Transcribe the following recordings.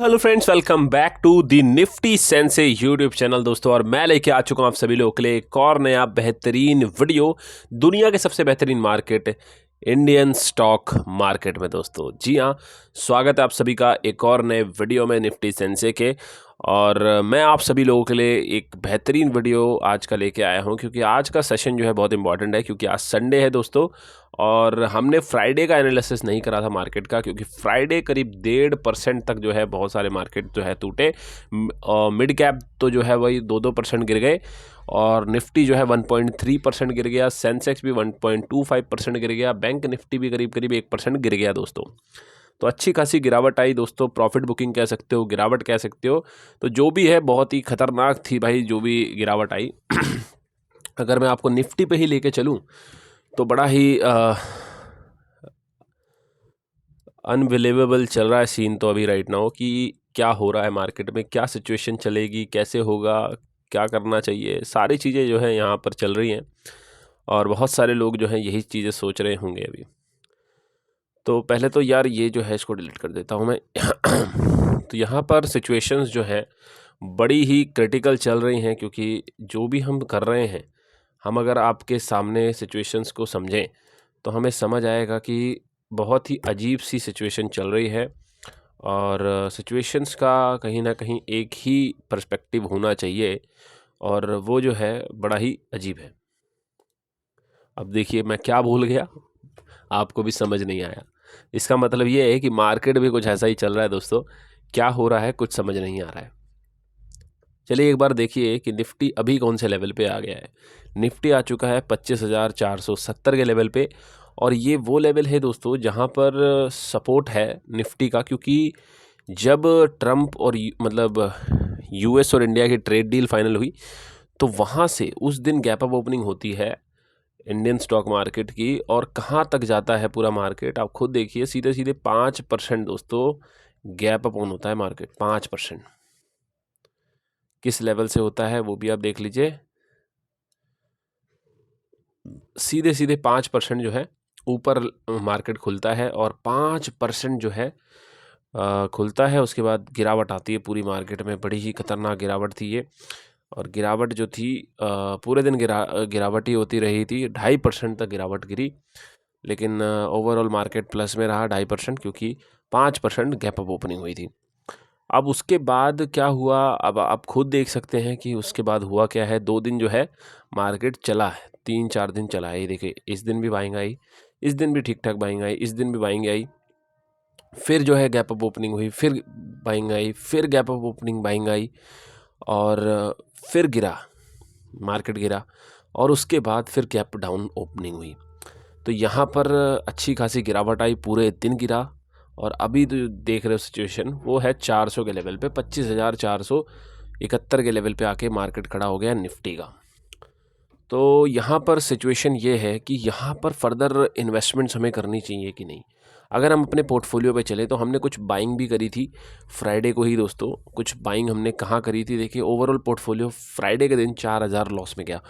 Hello friends, welcome back to the Nifty Sensei YouTube channel दोस्तों। और मैं लेके आ चुका हूं आप सभी लोगों के लिए एक और नया बेहतरीन वीडियो दुनिया के सबसे बेहतरीन मार्केट इंडियन स्टॉक मार्केट में। दोस्तों जी हाँ, स्वागत है आप सभी का एक और नए वीडियो में निफ्टी सेंसे के। और मैं आप सभी लोगों के लिए एक बेहतरीन वीडियो आज का लेके आया हूं, क्योंकि आज का सेशन जो है बहुत इंपॉर्टेंट है, क्योंकि आज संडे है दोस्तों। और हमने फ्राइडे का एनालिसिस नहीं करा था मार्केट का, क्योंकि फ्राइडे करीब 1.5% तक जो है बहुत सारे मार्केट जो है टूटे। और मिड कैप तो जो है वही 2-2% गिर गए, और निफ्टी जो है 1.3% गिर गया, सेंसेक्स भी 1.25% गिर गया, बैंक निफ्टी भी करीब करीब 1% गिर गया दोस्तों। तो अच्छी खासी गिरावट आई दोस्तों, प्रॉफिट बुकिंग कह सकते हो, गिरावट कह सकते हो। तो जो भी है बहुत ही खतरनाक थी भाई, जो भी गिरावट आई। अगर मैं आपको निफ्टी पे ही लेके चलूं तो बड़ा ही अनबिलीवेबल चल रहा है सीन तो अभी राइट नाउ, कि क्या हो रहा है मार्केट में, क्या सिचुएशन चलेगी, कैसे होगा, क्या करना चाहिए, सारी चीज़ें जो है यहाँ पर चल रही हैं। और बहुत सारे लोग जो हैं यही चीज़ें सोच रहे होंगे अभी। तो पहले तो यार ये जो है इसको डिलीट कर देता हूँ मैं। तो यहाँ पर सिचुएशंस जो है बड़ी ही क्रिटिकल चल रही हैं, क्योंकि जो भी हम कर रहे हैं, हम अगर आपके सामने सिचुएशंस को समझें तो हमें समझ आएगा कि बहुत ही अजीब सी सिचुएशन चल रही है। और सिचुएशंस का कहीं ना कहीं एक ही पर्सपेक्टिव होना चाहिए, और वो जो है बड़ा ही अजीब है। अब देखिए मैं क्या भूल गया, आपको भी समझ नहीं आया। इसका मतलब ये है कि मार्केट भी कुछ ऐसा ही चल रहा है दोस्तों। क्या हो रहा है कुछ समझ नहीं आ रहा है। चलिए एक बार देखिए कि निफ्टी अभी कौन से लेवल पे आ गया है। निफ्टी आ चुका है 25,470 के लेवल पे। और ये वो लेवल है दोस्तों जहाँ पर सपोर्ट है निफ्टी का, क्योंकि जब ट्रम्प और मतलब यूएस और इंडिया की ट्रेड डील फाइनल हुई, तो वहाँ से उस दिन गैप अप ओपनिंग होती है इंडियन स्टॉक मार्केट की। और कहाँ तक जाता है पूरा मार्केट आप खुद देखिए, सीधे सीधे 5% दोस्तों गैप अप ओन होता है मार्केट। 5% किस लेवल से होता है वो भी आप देख लीजिए। सीधे सीधे 5% जो है ऊपर मार्केट खुलता है, और 5% जो है खुलता है। उसके बाद गिरावट आती है पूरी मार्केट में, बड़ी ही खतरनाक गिरावट थी ये। और गिरावट जो थी पूरे दिन गिरावट ही होती रही थी। 2.5% तक गिरावट गिरी, लेकिन ओवरऑल मार्केट प्लस में रहा 2.5%, क्योंकि 5% गैप अप ओपनिंग हुई थी। अब उसके बाद क्या हुआ, अब आप खुद देख सकते हैं कि उसके बाद हुआ क्या है। 2 दिन जो है मार्केट चला है, 3-4 दिन चला है। ये देखिए, इस दिन भी बाइंग आई, इस दिन भी ठीक ठाक बाइंग आई, इस दिन भी बाइंग आई। फिर जो है गैप अप ओपनिंग हुई, फिर बाइंग आई, फिर gap up opening buying I, और फिर गिरा, मार्केट गिरा। और उसके बाद फिर गैप डाउन ओपनिंग हुई। तो यहाँ पर अच्छी खासी गिरावट आई, पूरे दिन गिरा। और अभी तो देख रहे हो सिचुएशन वो है 400 के लेवल पे, 25,471 के लेवल पे आके मार्केट खड़ा हो गया निफ्टी का। तो यहाँ पर सिचुएशन ये है कि यहाँ पर फर्दर इन्वेस्टमेंट्स हमें करनी चाहिए कि नहीं। अगर हम अपने पोर्टफोलियो पे चले तो हमने कुछ बाइंग भी करी थी फ्राइडे को ही दोस्तों। कुछ बाइंग हमने कहाँ करी थी, देखिए ओवरऑल पोर्टफोलियो फ्राइडे के दिन 4,000 लॉस में गया।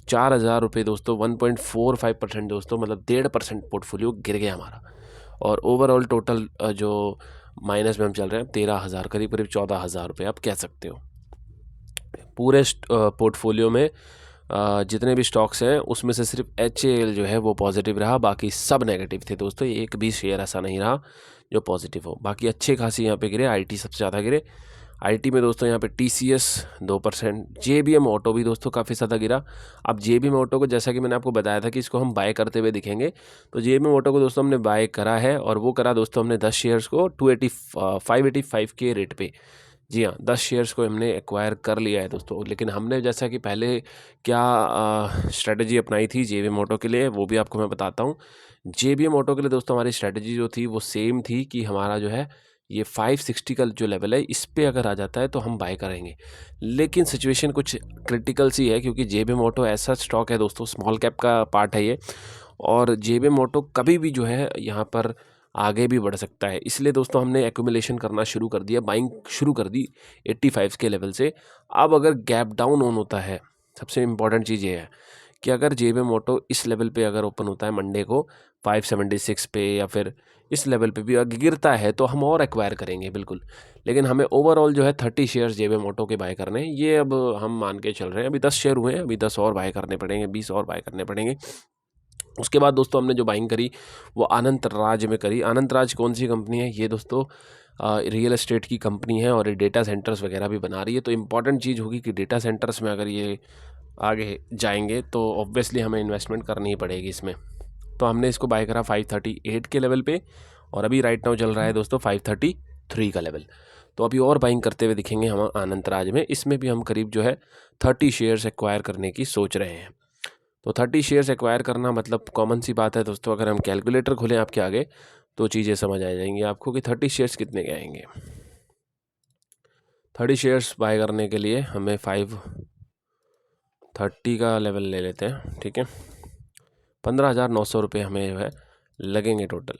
4,000 रुपये दोस्तों, 1.45% दोस्तों, मतलब 1.5% पोर्टफोलियो गिर गया हमारा। और ओवरऑल टोटल जो माइनस में हम चल रहे हैं 13,000, करीब करीब 14,000 रुपये आप कह सकते हो। पूरे पोर्टफोलियो में जितने भी स्टॉक्स हैं उसमें से सिर्फ HAL जो है वो पॉजिटिव रहा, बाकी सब नेगेटिव थे दोस्तों। एक भी शेयर ऐसा नहीं रहा जो पॉजिटिव हो। बाकी अच्छे खासी यहाँ पे गिरे, IT सबसे ज़्यादा गिरे। IT में दोस्तों यहाँ पे TCS 2%, JBM ऑटो भी दोस्तों काफ़ी ज़्यादा गिरा। अब JBM ऑटो को, जैसा कि मैंने आपको बताया था कि इसको हम बाय करते हुए दिखेंगे, तो JBM ऑटो को दोस्तों हमने बाय करा है। और वो करा दोस्तों हमने 10 शेयर्स को 585 के रेट पे। जी हाँ, 10 शेयर्स को हमने एक्वायर कर लिया है दोस्तों। लेकिन हमने जैसा कि पहले क्या स्ट्रेटजी अपनाई थी JBM ऑटो के लिए, वो भी आपको मैं बताता हूँ। JBM ऑटो के लिए दोस्तों हमारी स्ट्रेटजी जो थी वो सेम थी, कि हमारा जो है ये 560 का जो लेवल है, इस पे अगर आ जाता है तो हम बाय करेंगे। लेकिन सिचुएशन कुछ क्रिटिकल सी है, क्योंकि JBM ऑटो ऐसा स्टॉक है दोस्तों, स्मॉल कैप का पार्ट है ये। और JBM ऑटो कभी भी जो है यहाँ पर आगे भी बढ़ सकता है। इसलिए दोस्तों हमने एक्यूमुलेशन करना शुरू कर दिया, बाइंग शुरू कर दी 85 के लेवल से। अब अगर गैप डाउन ऑन होता है, सबसे इम्पॉर्टेंट चीज़ ये है कि अगर JB मोटो इस लेवल पे अगर ओपन होता है मंडे को 576 पे या फिर इस लेवल पे भी अगर गिरता है तो हम और एक्वायर करेंगे बिल्कुल। लेकिन हमें ओवरऑल जो है 30 शेयर्स JB मोटो के बाय करने हैं। ये अब हम मान के चल रहे हैं, अभी 10 शेयर हुए हैं, अभी 10 और बाय करने पड़ेंगे, 20 और बाय करने पड़ेंगे। उसके बाद दोस्तों हमने जो बाइंग करी वो अनंत राज में करी। अनंत राज कौन सी कंपनी है? ये दोस्तों रियल एस्टेट की कंपनी है और ये डेटा सेंटर्स वगैरह भी बना रही है। तो इम्पॉर्टेंट चीज़ होगी कि डेटा सेंटर्स में अगर ये आगे जाएंगे तो ऑब्वियसली हमें इन्वेस्टमेंट करनी ही पड़ेगी इसमें। तो हमने इसको बाय करा 538 के लेवल पे और अभी राइट नाउ चल रहा है दोस्तों 533 का लेवल। तो अभी और बाइंग करते हुए दिखेंगे हम अनंत राज में। इसमें भी हम करीब जो है 30 शेयर्स एक्वायर करने की सोच रहे हैं। तो 30 शेयर्स एक्वायर करना मतलब कॉमन सी बात है दोस्तों, अगर हम कैलकुलेटर खोलें आपके आगे तो चीज़ें समझ आ जाएंगी आपको कि 30 शेयर्स कितने के आएंगे। 30 शेयर्स बाय करने के लिए हमें 530 का लेवल ले लेते हैं, ठीक है। 15,900 रुपये हमें जो है लगेंगे टोटल।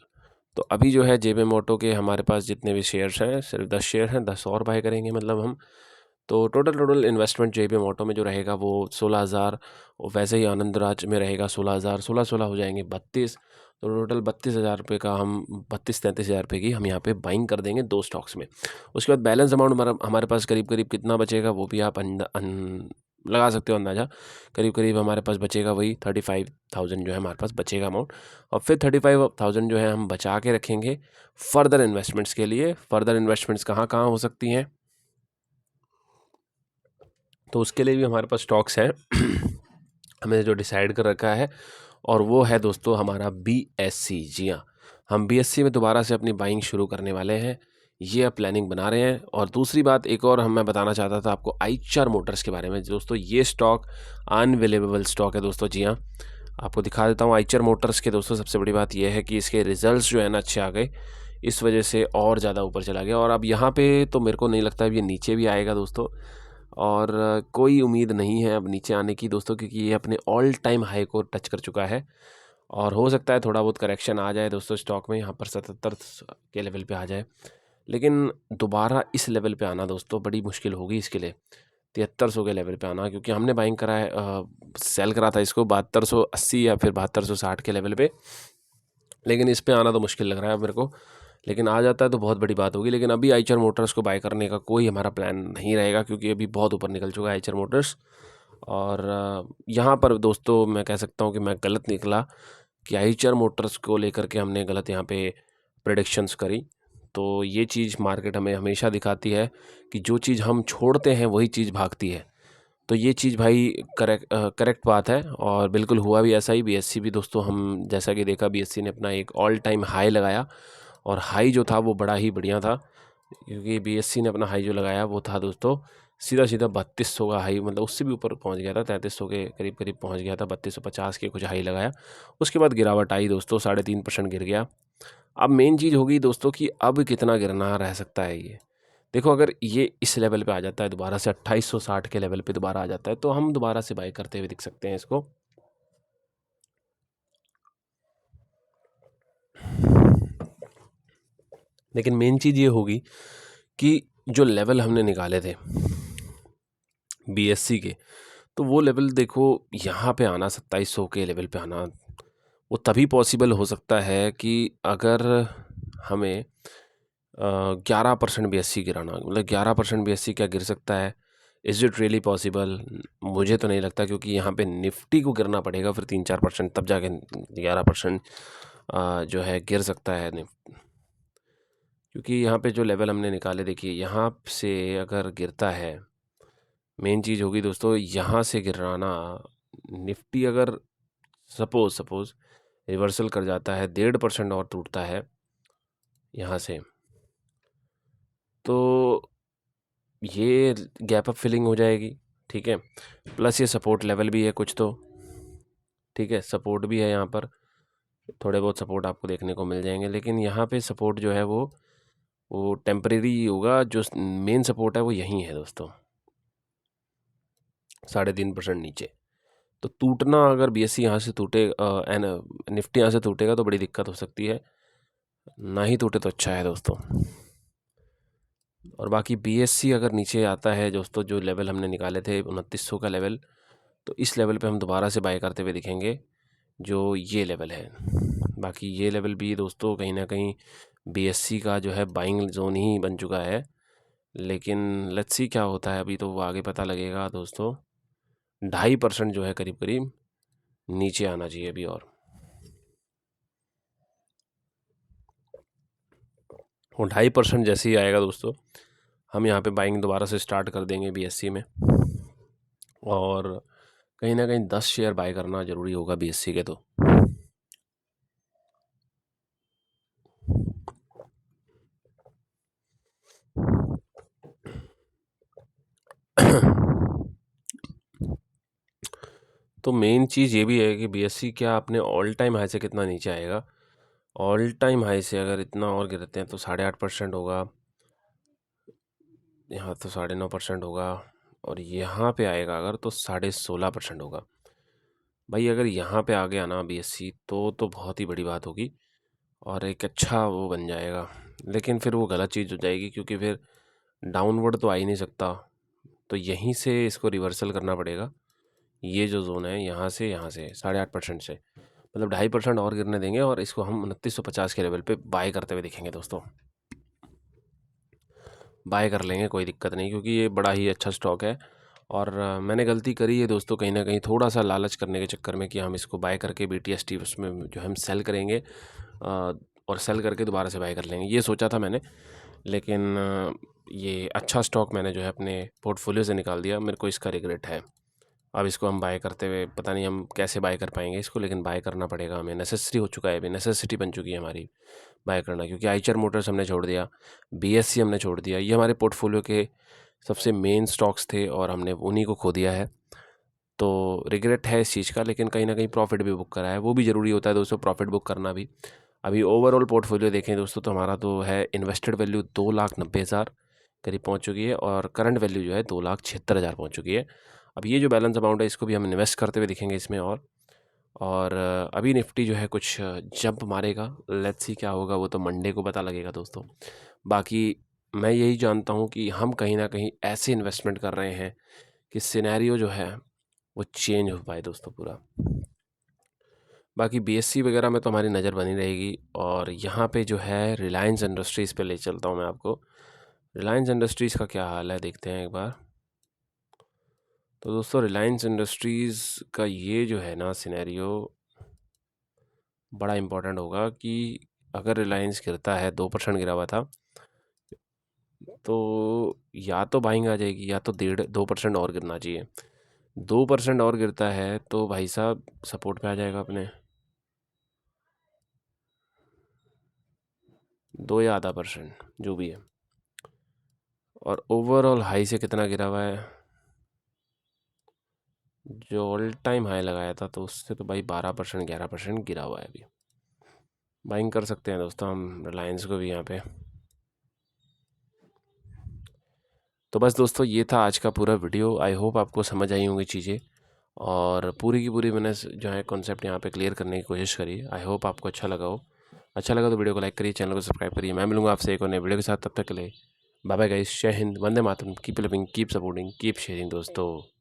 तो अभी जो है JB मोटो के हमारे पास जितने भी शेयर्स हैं सिर्फ 10 शेयर हैं, 10 और बाय करेंगे मतलब हम। तो टोटल इन्वेस्टमेंट JB मोटो में जो रहेगा वो 16,000 और वैसे ही आनंद राज में रहेगा 16,000, 16 हो जाएंगे 32। तो टोटल 32,000 रुपये का हम 32-33,000 रुपये की हम यहाँ पे बाइंग कर देंगे 2 स्टॉक्स में। उसके बाद बैलेंस अमाउंट हमारे पास करीब करीब कितना बचेगा वो भी आप लगा सकते हो अंदाज़ा। करीब करीब हमारे पास बचेगा वही 35,000 जो है हमारे पास बचेगा अमाउंट। और फिर 35,000 जो है हम बचा के रखेंगे फर्दर इन्वेस्टमेंट्स के लिए। फर्दर इन्वेस्टमेंट्स कहाँ कहाँ हो सकती हैं, तो उसके लिए भी हमारे पास स्टॉक्स हैं हमने जो डिसाइड कर रखा है, और वो है दोस्तों हमारा BSC। जी हाँ, हम BSC में दोबारा से अपनी बाइंग शुरू करने वाले हैं, ये अब प्लानिंग बना रहे हैं। और दूसरी बात एक और मैं बताना चाहता था आपको आइचर मोटर्स के बारे में दोस्तों। ये स्टॉक अनबिलीवेबल स्टॉक है दोस्तों। जी हाँ, आपको दिखा देता हूँ आइचर मोटर्स के दोस्तों। सबसे बड़ी बात यह है कि इसके रिजल्ट्स जो है ना अच्छे आ गए, इस वजह से और ज़्यादा ऊपर चला गया। और अब यहाँ पे तो मेरे को नहीं लगता अब ये नीचे भी आएगा दोस्तों, और कोई उम्मीद नहीं है अब नीचे आने की दोस्तों, क्योंकि ये अपने ऑल टाइम हाई को टच कर चुका है। और हो सकता है थोड़ा बहुत करेक्शन आ जाए दोस्तों स्टॉक में, यहाँ पर 77 के लेवल पे आ जाए, लेकिन दोबारा इस लेवल पे आना दोस्तों बड़ी मुश्किल होगी इसके लिए, 7300 के लेवल पे आना। क्योंकि हमने बाइंग करा है सेल करा था इसको 7280 या फिर 7260 के लेवल पे, लेकिन इस पे आना तो मुश्किल लग रहा है मेरे को। लेकिन आ जाता है तो बहुत बड़ी बात होगी। लेकिन अभी आइचर मोटर्स को बाय करने का कोई हमारा प्लान नहीं रहेगा, क्योंकि अभी बहुत ऊपर निकल चुका है आइचर मोटर्स। और यहाँ पर दोस्तों मैं कह सकता हूँ कि मैं गलत निकला कि आइचर मोटर्स को लेकर के हमने गलत यहाँ पे प्रेडिक्शंस करी। तो ये चीज़ मार्केट हमें हमेशा दिखाती है कि जो चीज़ हम छोड़ते हैं वही चीज़ भागती है। तो ये चीज़ भाई करेक्ट बात है, और बिल्कुल हुआ भी ऐसा ही। BSC भी दोस्तों हम जैसा कि देखा BSC ने अपना एक ऑल टाइम हाई लगाया, और हाई जो था वो बड़ा ही बढ़िया था, क्योंकि BSC ने अपना हाई जो लगाया वो था दोस्तों सीधा 3200 का हाई, मतलब उससे भी ऊपर पहुंच गया था, 3300 के करीब करीब पहुंच गया था, 3250 के कुछ हाई लगाया। उसके बाद गिरावट आई दोस्तों, 3.5% गिर गया। अब मेन चीज़ होगी दोस्तों कि अब कितना गिरना रह सकता है ये। देखो अगर ये इस लेवल पे आ जाता है दोबारा से 2860 के लेवल पे दोबारा आ जाता है, तो हम दोबारा से बाय करते हुए दिख सकते हैं इसको। लेकिन मेन चीज़ ये होगी कि जो लेवल हमने निकाले थे BSC के, तो वो लेवल देखो यहाँ पे आना 2700 के लेवल पे आना वो तभी पॉसिबल हो सकता है कि अगर हमें 11% BSC गिराना, मतलब 11% BSC क्या गिर सकता है? Is it really possible? मुझे तो नहीं लगता, क्योंकि यहाँ पे निफ्टी को गिरना पड़ेगा फिर 3-4% तब जाके 11% जो है गिर सकता है क्योंकि यहाँ पे जो लेवल हमने निकाले देखिए, यहाँ से अगर गिरता है, मेन चीज़ होगी दोस्तों यहाँ से गिराना। निफ्टी अगर सपोज रिवर्सल कर जाता है 1.5% और टूटता है यहाँ से, तो ये गैप अप फिलिंग हो जाएगी, ठीक है। प्लस ये सपोर्ट लेवल भी है कुछ तो, ठीक है, सपोर्ट भी है यहाँ पर, थोड़े बहुत सपोर्ट आपको देखने को मिल जाएंगे। लेकिन यहाँ पे सपोर्ट जो है वो टेम्परेरी होगा, जो मेन सपोर्ट है वो यहीं है दोस्तों, 3.5% नीचे। तो टूटना अगर BSC यहाँ से टूटे निफ्टी यहाँ से टूटेगा तो बड़ी दिक्कत हो सकती है, ना ही टूटे तो अच्छा है दोस्तों। और बाकी BSC अगर नीचे आता है दोस्तों, जो लेवल हमने निकाले थे 2900 का लेवल, तो इस लेवल पे हम दोबारा से बाय करते हुए दिखेंगे, जो ये लेवल है। बाकी ये लेवल भी दोस्तों कहीं ना कहीं BSC का जो है बाइंग जोन ही बन चुका है, लेकिन लेट्स सी क्या होता है, अभी तो वो आगे पता लगेगा दोस्तों। 2.5% जो है करीब करीब नीचे आना चाहिए अभी, और 2.5% जैसे ही आएगा दोस्तों, हम यहाँ पे बाइंग दोबारा से स्टार्ट कर देंगे BSC में। और कहीं ना कहीं 10 शेयर बाय करना ज़रूरी होगा BSC के। तो मेन चीज़ ये भी है कि BSC क्या अपने ऑल टाइम हाई से कितना नीचे आएगा। ऑल टाइम हाई से अगर इतना और गिरते हैं तो 8.5% होगा, यहाँ तो 9.5% होगा, और यहाँ पे आएगा अगर तो 16.5% होगा। भाई अगर यहाँ पे आ गया ना BSC तो बहुत ही बड़ी बात होगी और एक अच्छा वो बन जाएगा। लेकिन फिर वो गलत चीज़ हो जाएगी, क्योंकि फिर डाउनवर्ड तो आ ही नहीं सकता, तो यहीं से इसको रिवर्सल करना पड़ेगा। ये जो जोन है यहाँ से 8.5% से, मतलब 2.5% और गिरने देंगे और इसको हम 2950 के लेवल पे बाय करते हुए दिखेंगे दोस्तों। बाय कर लेंगे, कोई दिक्कत नहीं, क्योंकि ये बड़ा ही अच्छा स्टॉक है। और मैंने गलती करी है दोस्तों कहीं ना कहीं, थोड़ा सा लालच करने के चक्कर में कि हम इसको बाय करके BTST उसमें जो हम सेल करेंगे, और सेल करके दोबारा से बाय कर लेंगे, ये सोचा था मैंने। लेकिन ये अच्छा स्टॉक मैंने जो है अपने पोर्टफोलियो से निकाल दिया, मेरे को इसका रिग्रेट है। अब इसको हम बाय करते हुए पता नहीं हम कैसे बाय कर पाएंगे इसको, लेकिन बाय करना पड़ेगा हमें, नेसेसरी हो चुका है, अभी नेसेसिटी बन चुकी है हमारी बाय करना। क्योंकि आइचर मोटर्स हमने छोड़ दिया, BSC हमने छोड़ दिया, ये हमारे पोर्टफोलियो के सबसे मेन स्टॉक्स थे और हमने उन्हीं को खो दिया है। तो रिग्रेट है इस चीज़ का, लेकिन कहीं ना कहीं प्रॉफिट भी बुक करा है, वो भी ज़रूरी होता है दोस्तों, प्रॉफिट बुक करना भी। अभी ओवरऑल पोर्टफोलियो देखें दोस्तों तो हमारा तो है इन्वेस्टेड वैल्यू 2,90,000 करीब पहुंच चुकी है, और करंट वैल्यू जो है 2,76,000 पहुंच चुकी है। अब ये जो बैलेंस अमाउंट है इसको भी हम इन्वेस्ट करते हुए दिखेंगे इसमें। और अभी निफ्टी जो है कुछ जंप मारेगा, लेट्स सी क्या होगा, वो तो मंडे को पता लगेगा दोस्तों। बाकी मैं यही जानता हूँ कि हम कहीं ना कहीं ऐसे इन्वेस्टमेंट कर रहे हैं कि सिनेरियो जो है वो चेंज हो पाए दोस्तों पूरा। बाकी BSC वगैरह में तो हमारी नज़र बनी रहेगी। और यहाँ पे जो है रिलायंस इंडस्ट्रीज़ पे ले चलता हूँ मैं आपको। रिलायंस इंडस्ट्रीज़ का क्या हाल है देखते हैं एक बार। तो दोस्तों रिलायंस इंडस्ट्रीज़ का ये जो है ना सिनेरियो बड़ा इम्पोर्टेंट होगा कि अगर रिलायंस गिरता है, 2% गिरा हुआ था, तो या तो बाइंग आ जाएगी या तो 2% और गिरना चाहिए। 2% और गिरता है तो भाई साहब सपोर्ट पे आ जाएगा अपने 2 या ½ % जो भी है। और ओवरऑल हाई से कितना गिरा हुआ है, जो ऑल टाइम हाई लगाया था तो उससे तो भाई 12% 11% गिरा हुआ है अभी। बाइंग कर सकते हैं दोस्तों हम रिलायंस को भी यहाँ पे। तो बस दोस्तों ये था आज का पूरा वीडियो, आई होप आपको समझ आई होंगी चीज़ें, और पूरी की पूरी मैंने जो है कॉन्सेप्ट यहाँ पे क्लियर करने की कोशिश करी। आई होप आपको अच्छा लगा हो। अच्छा लगा तो वीडियो को लाइक करिए, चैनल को सब्सक्राइब करिए। मैं मिलूंगा आपसे एक और नए वीडियो के साथ, तब तक के लिए बाय बाय गाइस, जय हिंद, वंदे मातरम, keep living, keep supporting, keep sharing दोस्तों।